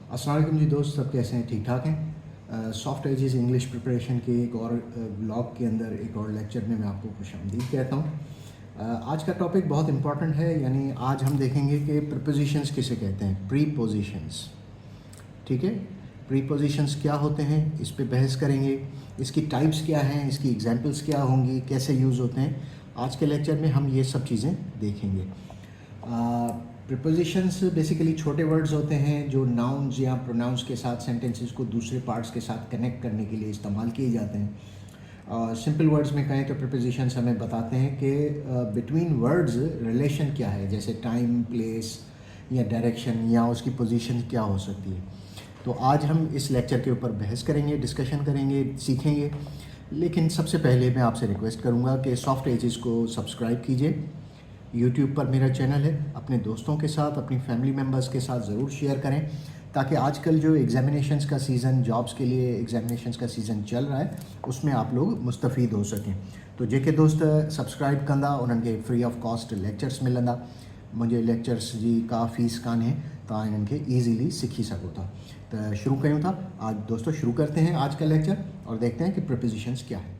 अस्सलाम वालेकुम जी दोस्त, सब कैसे हैं? ठीक ठाक हैं? सॉफ्ट एजेस इंग्लिश प्रिपरेशन के एक और ब्लॉग के अंदर एक और लेक्चर में मैं आपको खुशामदीद कहता हूँ। आज का टॉपिक बहुत इंपॉर्टेंट है, यानी आज हम देखेंगे कि प्रीपोजिशंस किसे कहते हैं, प्रीपोजिशंस। ठीक है, प्रीपोजिशंस क्या होते हैं, इस पे बहस करेंगे। इसकी टाइप्स क्या हैं, इसकी एग्जांपल्स क्या होंगी, कैसे यूज़ होते हैं। आज के लेक्चर में हम ये सब चीज़ें देखेंगे। प्रीपोजिशंस बेसिकली छोटे वर्ड्स होते हैं जो नाउन्स या प्रोनाउंस के साथ सेंटेंसेस को दूसरे पार्ट्स के साथ कनेक्ट करने के लिए इस्तेमाल किए जाते हैं। सिंपल वर्ड्स में कहें तो प्रीपोजिशंस हमें बताते हैं कि बिटवीन वर्ड्स रिलेशन क्या है, जैसे टाइम, प्लेस या डायरेक्शन या उसकी पोजीशन क्या हो सकती है। तो आज हम इस लेक्चर के ऊपर बहस करेंगे, डिस्कशन करेंगे, सीखेंगे। लेकिन सबसे पहले मैं आपसे रिक्वेस्ट करूँगा कि सॉफ्ट एजेस को सब्सक्राइब कीजिए। यूट्यूब पर मेरा चैनल है, अपने दोस्तों के साथ, अपनी फैमिली मेम्बर्स के साथ ज़रूर शेयर करें, ताकि आजकल जो एग्ज़ामिनेशंस का सीज़न, जॉब्स के लिए एग्ज़ामिनेशंस का सीज़न चल रहा है, उसमें आप लोग मुस्तफ़ीद हो सकें। तो जेके दोस्त सब्सक्राइब कंदा, उन्हनि खे फ्री ऑफ कॉस्ट लेक्चर्स मिलंदा। मुझे लेक्चर्स जी का फीस कान्हे, तव्हां इन्हनि खे ईज़िली सीखी सको था। तो शुरू कयूं था। आज दोस्तों शुरू करते हैं आज का लेक्चर और देखते हैं कि प्रीपोजिशंस क्या है।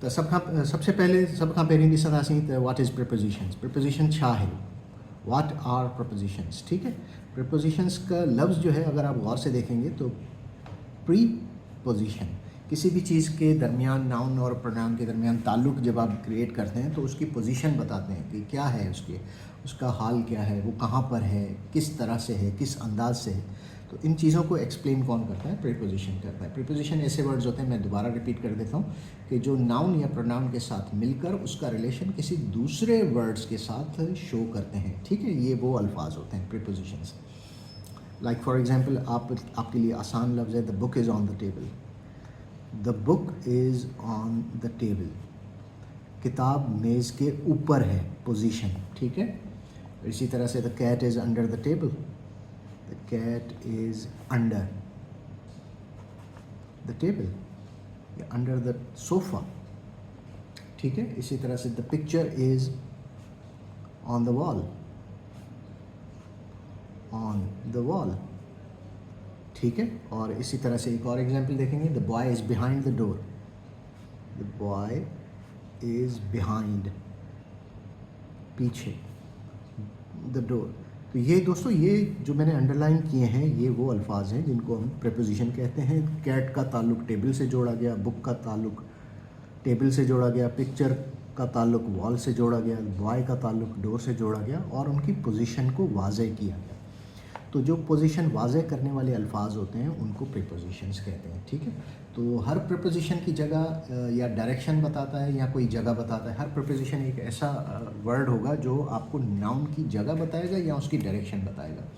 तो सबसे पहले सब खां पहिरीं ॾिसंदासीं त व्हाट इज़ प्रीपोजिशंस। प्रीपोजिशन छा है, व्हाट आर प्रीपोजिशंस। ठीक है, प्रीपोजिशंस का लफ्ज़ जो है अगर आप गौर से देखेंगे तो प्री पोजिशन, किसी भी चीज़ के दरमियान, नाउन और प्रोनाउन के दरमियान ताल्लुक़ जब आप क्रिएट करते हैं तो उसकी पोजीशन बताते हैं कि क्या है, उसका हाल क्या है, वो कहाँ पर है, किस तरह से है, किस अंदाज से है। तो इन चीज़ों को एक्सप्लेन कौन करता है? प्रीपोजिशन करता है। प्रीपोजिशन ऐसे वर्ड्स होते हैं, मैं दोबारा रिपीट कर देता हूँ, कि जो नाउन या प्रोनाउन के साथ मिलकर उसका रिलेशन किसी दूसरे वर्ड्स के साथ शो करते हैं। ठीक है, ये वो अल्फाज होते हैं प्रीपोजिशंस। लाइक फॉर एग्जांपल, आपके लिए आसान लफ्ज़ है, the book is on the table. The book is on the table, किताब मेज़ के ऊपर है, पोजीशन। ठीक है, इसी तरह से the cat is under the table, the cat is under the table या अंडर द सोफ़ा। ठीक है, इसी तरह से the picture is on the wall, on the wall. ठीक है, और इसी तरह से एक और एग्जांपल देखेंगे, the boy is behind the door, the boy is behind, पीछे, द डोर। तो ये दोस्तों, ये जो मैंने अंडरलाइन किए हैं, ये वो अल्फाज हैं जिनको हम प्रीपोजिशन कहते हैं। कैट का ताल्लुक टेबल से जोड़ा गया, बुक का ताल्लुक टेबल से जोड़ा गया, पिक्चर का ताल्लुक वॉल से जोड़ा गया, बॉय का ताल्लुक डोर से जोड़ा गया और उनकी पोजीशन को वाज़ेह किया गया। तो जो पोजीशन वाज़ेह करने वाले अल्फाज होते हैं उनको प्रीपोजिशंस कहते हैं। ठीक है, तो हर प्रीपोजिशन की जगह या डायरेक्शन बताता है या कोई जगह बताता है। हर प्रीपोजिशन एक ऐसा वर्ड होगा जो आपको नाउन की जगह बताएगा या उसकी डायरेक्शन बताएगा।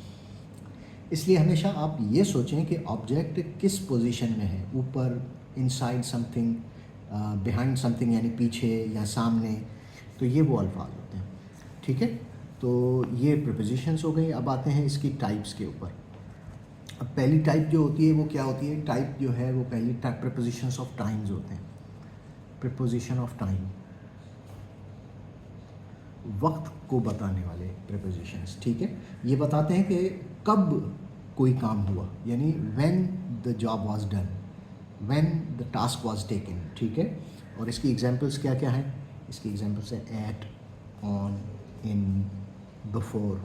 इसलिए हमेशा आप ये सोचें कि ऑब्जेक्ट किस पोजीशन में है, ऊपर, इनसाइड समथिंग, बिहाइंड समथिंग यानी पीछे या सामने। तो ये वो अल्फाज होते हैं। ठीक है, तो ये प्रीपोजिशंस हो गई। अब आते हैं इसकी टाइप्स के ऊपर। अब पहली टाइप जो होती है वो क्या होती है? टाइप जो है वो पहली टाइप प्रीपोजिशंस ऑफ टाइम्स होते हैं। प्रीपोजिशन ऑफ टाइम, वक्त को बताने वाले प्रीपोजिशंस। ठीक है, ये बताते हैं कि कब कोई काम हुआ, यानी when the job was done, when the task was taken. ठीक है, और इसकी एग्जांपल्स क्या क्या हैं? इसकी एग्जांपल्स है एट, ऑन, इन, बिफोर।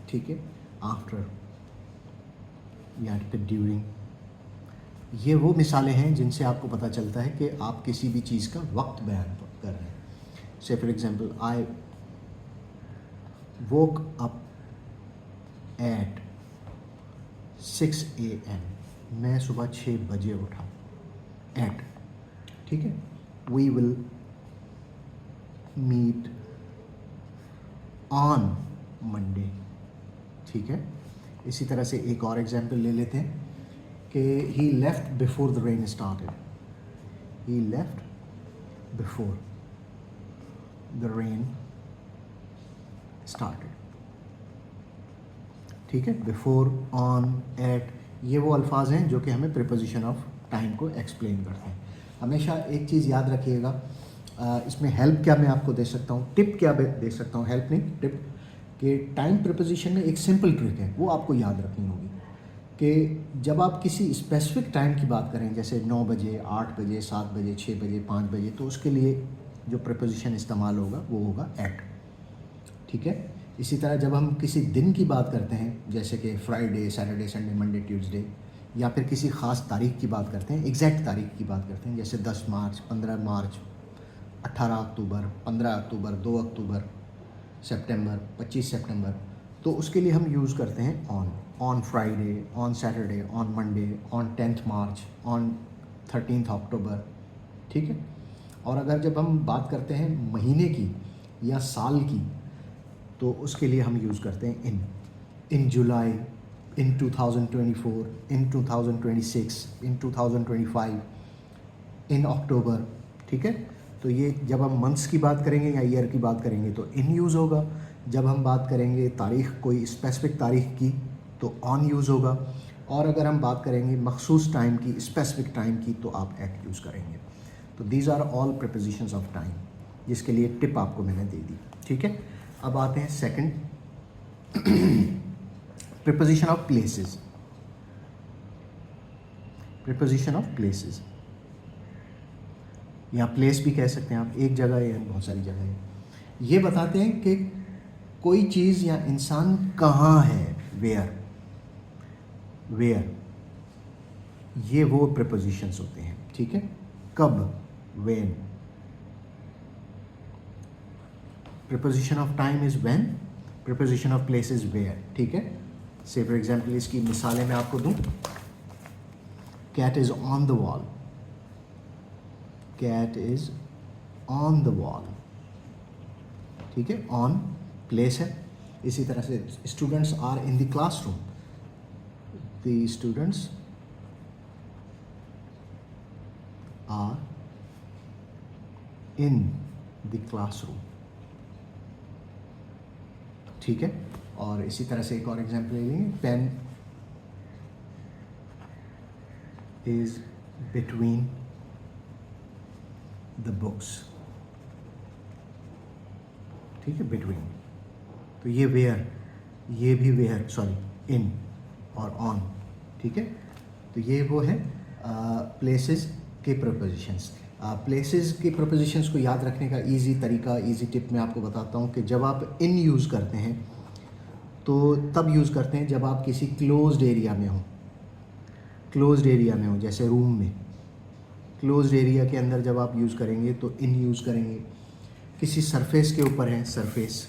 ठीक है, आफ्टर या फिर ड्यूरिंग। ये वो मिसालें हैं जिनसे आपको पता चलता है कि आप किसी भी चीज़ का वक्त बयान कर रहे हैं। से for example, I woke up at 6 AM, मैं सुबह 6 बजे उठा। एट, ठीक है। We will meet on Monday. ठीक है, इसी तरह से एक और एग्जांपल ले लेते हैं कि he left before the rain started, he left before the rain started. ठीक है, बिफोर, ऑन, एट, ये वो अल्फाज हैं जो कि हमें प्रीपोजिशन ऑफ टाइम को एक्सप्लेन करते हैं। हमेशा एक चीज़ याद रखिएगा, इसमें हेल्प क्या मैं आपको दे सकता हूँ, टिप क्या दे सकता हूँ, हेल्प नहीं टिप, कि टाइम प्रीपोजिशन में एक सिंपल ट्रिक है, वो आपको याद रखनी होगी। कि जब आप किसी स्पेसिफिक टाइम की बात करें, जैसे 9 बजे, 8 बजे, 7 बजे, 6 बजे, 5 बजे, तो उसके लिए जो प्रीपोजिशन इस्तेमाल होगा वो होगा एट, ठीक है। इसी तरह जब हम किसी दिन की बात करते हैं, जैसे कि Friday, Saturday, Sunday, Monday, Tuesday, या फिर किसी ख़ास तारीख की बात करते हैं, एग्जैक्ट तारीख की बात करते हैं, जैसे 10 मार्च, 15 मार्च, 18 अक्टूबर, 15 अक्टूबर, 2 अक्टूबर, सितंबर, 25 सितंबर, तो उसके लिए हम यूज़ करते हैं on Friday, on Saturday, on Monday, on 10th March, on 13th अक्टूबर, ठीक है। और अगर जब हम बात करते हैं महीने की या साल की, तो उसके लिए हम यूज़ करते हैं इन जुलाई, इन 2024, इन 2026, इन 2025, इन अक्टूबर, ठीक है। तो ये जब हम मंथ्स की बात करेंगे या ईयर की बात करेंगे तो इन यूज़ होगा। जब हम बात करेंगे तारीख़, कोई स्पेसिफिक तारीख़ की, तो ऑन यूज़ होगा। और अगर हम बात करेंगे मखसूस टाइम की, स्पेसिफिक टाइम की, तो आप एट यूज़ करेंगे। तो these are all prepositions of time, जिसके लिए टिप आपको मैंने दे दी, ठीक है। अब आते हैं second, preposition of places. Preposition of places, या प्लेस भी कह सकते हैं आप, एक जगह या बहुत सारी जगह है। ये बताते हैं कि कोई चीज़ या इंसान कहाँ है, वेयर, ये वो प्रीपोजिशंस होते हैं, ठीक है। कब, when. Preposition of time is when, preposition of place is where, ठीक है। से फॉर एग्जाम्पल इसकी मिसालें मैं आपको दूँ। Cat is on the wall, cat is on the wall, ठीक है, ऑन प्लेस है। इसी तरह से students are in the classroom, the students are in the classroom, ठीक है। और इसी तरह से एक और एग्जाम्पल ले लेंगे, pen is between the books, ठीक है, बिटवीन। तो ये वेयर, ये भी वेयर, सॉरी, इन और ऑन, ठीक है। तो ये वो है प्लेसेस के प्रीपोजिशंस। प्लेसेस के प्रीपोजिशंस को याद रखने का इजी तरीका, इजी टिप मैं आपको बताता हूँ कि जब आप इन यूज़ करते हैं तो तब यूज़ करते हैं जब आप किसी क्लोज्ड एरिया में हो, क्लोज्ड एरिया में हो, जैसे रूम में। क्लोज्ड एरिया के अंदर जब आप यूज़ करेंगे तो इन यूज़ करेंगे। किसी सरफेस के ऊपर है, सरफेस,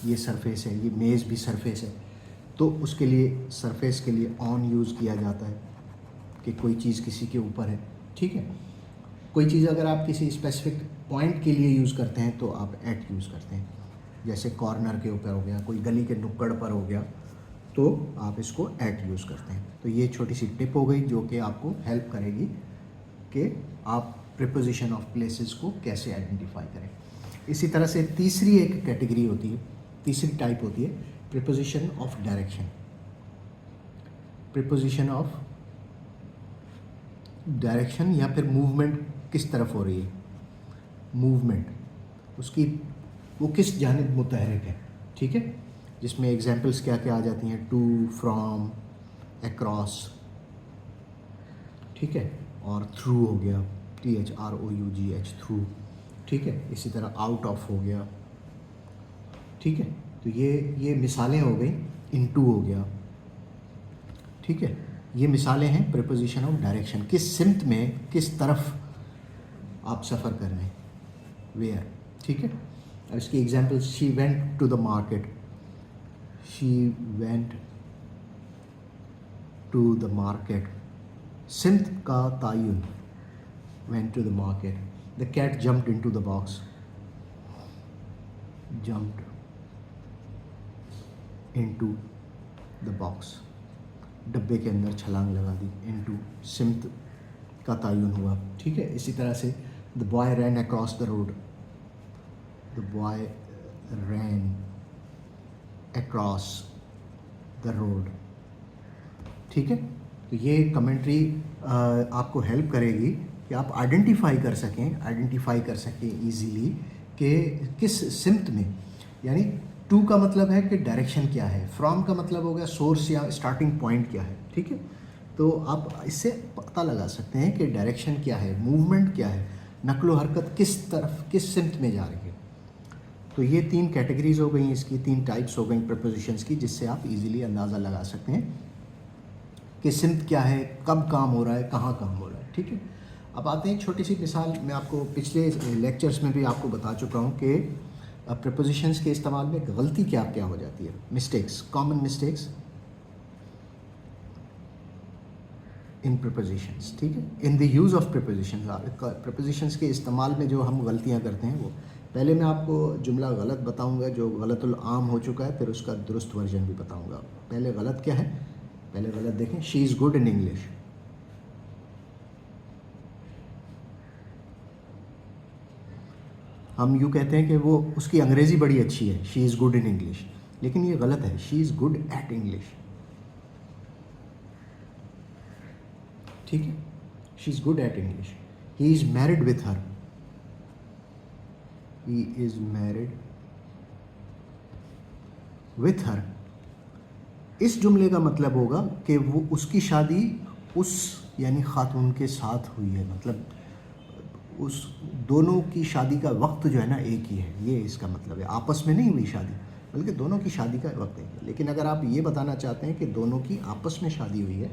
ये सरफेस है, ये मेज़ भी सरफेस है, तो उसके लिए सरफेस के लिए ऑन यूज़ किया जाता है कि कोई चीज़ किसी के ऊपर है, ठीक है। कोई चीज़ अगर आप किसी स्पेसिफिक पॉइंट के लिए यूज़ करते हैं तो आप एट यूज़ करते हैं, जैसे कॉर्नर के ऊपर हो गया, कोई गली के नुक्कड़ पर हो गया, तो आप इसको एट यूज़ करते हैं। तो ये छोटी सी टिप हो गई जो कि आपको हेल्प करेगी कि आप प्रीपोजिशन ऑफ प्लेसेस को कैसे आइडेंटिफाई करें। इसी तरह से तीसरी एक कैटेगरी होती है, तीसरी टाइप होती है preposition of direction. Preposition of direction या फिर मूवमेंट किस तरफ हो रही है, मूवमेंट उसकी, वो किस जानिब मुतहरिक है, ठीक है। जिसमें एग्जाम्पल्स क्या क्या आ जाती हैं, टू, फ्रॉम, अक्रॉस, ठीक है, और थ्रू हो गया, THROUGH, थ्रू, ठीक है। इसी तरह आउट ऑफ हो गया, ठीक है। तो ये मिसालें हो गई, इनटू हो गया, ठीक है। ये मिसालें हैं प्रीपोजिशन ऑफ डायरेक्शन, किस सिमत में, किस तरफ आप सफ़र कर रहे हैं, वेयर, ठीक है। और इसकी example, she went to the market, she went to the market, सिमत का तायुन, went to the market. The cat jumped into the box, jumped into the box, डब्बे के अंदर छलांग लगा दी, इनटू, सिमत का तायुन हुआ, ठीक है। इसी तरह से the boy ran across the road, the boy ran across the road, ठीक है। तो ये कमेंट्री आपको हेल्प करेगी कि आप आइडेंटिफाई कर सकें ईजीली कि किस सिमत में, यानी टू का मतलब है कि डायरेक्शन क्या है, फ्रॉम का मतलब हो गया सोर्स या स्टार्टिंग पॉइंट क्या है, ठीक है। तो आप इससे पता लगा सकते हैं कि डायरेक्शन क्या है, मूवमेंट क्या है, नकलो हरकत किस तरफ किस सिमत में जा रही है। तो ये 3 कैटेगरीज हो गई इसकी, 3 टाइप्स हो गई प्रपोजिशंस की, जिससे आप इजीली अंदाज़ा लगा सकते हैं कि सिमत क्या है, कब काम हो रहा है, कहाँ काम हो रहा है। ठीक है। अब आते हैं छोटी सी मिसाल। मैं आपको पिछले लेक्चर्स में भी आपको बता चुका हूँ कि प्रपोजिशंस के इस्तेमाल में गलती क्या क्या हो जाती है, mistakes, common mistakes in propositions. ठीक है। In the use of propositions, propositions के इस्तेमाल में जो हम गलतियाँ करते हैं वो, पहले मैं आपको जुमला गलत बताऊंगा जो गलतुल आम हो चुका है, फिर उसका दुरुस्त वर्जन भी बताऊंगा। पहले गलत क्या है, पहले गलत देखें, she is good in English. हम यूँ कहते हैं कि वो उसकी अंग्रेज़ी बड़ी अच्छी है, she is good in English, लेकिन ये गलत है, she is good at English. ठीक है। She is good at English. He is married with her, he is married with her. इस जुमले का मतलब होगा कि वो उसकी शादी उस यानी खातून के साथ हुई है, मतलब उस दोनों की शादी का वक्त जो है ना एक ही है, ये इसका मतलब है। आपस में नहीं हुई शादी, बल्कि दोनों की शादी का वक्त एक है। लेकिन अगर आप ये बताना चाहते हैं कि दोनों की आपस में शादी हुई है,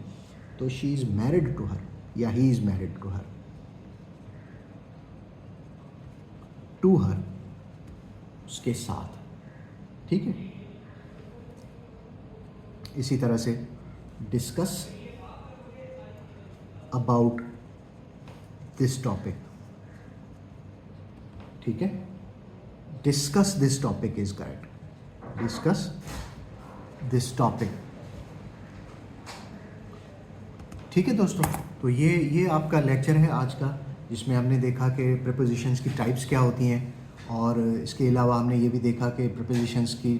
तो she is married to her या he is married to her. To her, उसके साथ। ठीक है। इसी तरह से डिस्कस अबाउट दिस टॉपिक। ठीक है। Discuss this topic is correct, discuss this topic. ठीक है दोस्तों, तो ये आपका लेक्चर है आज का, जिसमें हमने देखा कि प्रपोजिशंस की टाइप्स क्या होती हैं, और इसके अलावा हमने ये भी देखा कि प्रपोजिशंस की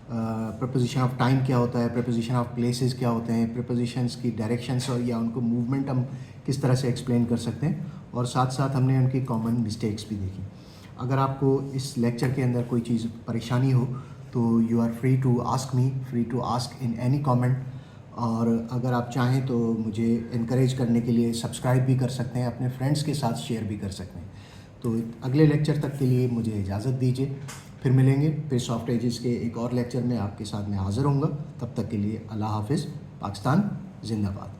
प्रपोजिशन ऑफ टाइम क्या होता है, प्रपोजिशन ऑफ प्लेसेस क्या होते हैं, प्रपोजिशंस की डायरेक्शंस और या उनको मूवमेंट हम किस तरह से एक्सप्लेन कर सकते हैं, और साथ साथ हमने उनकी कॉमन मिस्टेक्स भी देखी। अगर आपको इस लेक्चर के अंदर कोई चीज़ परेशानी हो तो you are free to ask me, free to ask in any comment. और अगर आप चाहें तो मुझे इनकरेज करने के लिए सब्सक्राइब भी कर सकते हैं, अपने फ्रेंड्स के साथ शेयर भी कर सकते हैं। तो अगले लेक्चर तक के लिए मुझे इजाज़त दीजिए, फिर मिलेंगे, फिर सॉफ्ट एजेस के एक और लेक्चर में आपके साथ मैं हाज़िर होऊंगा। तब तक के लिए अल्लाह हाफिज़। पाकिस्तान जिंदाबाद।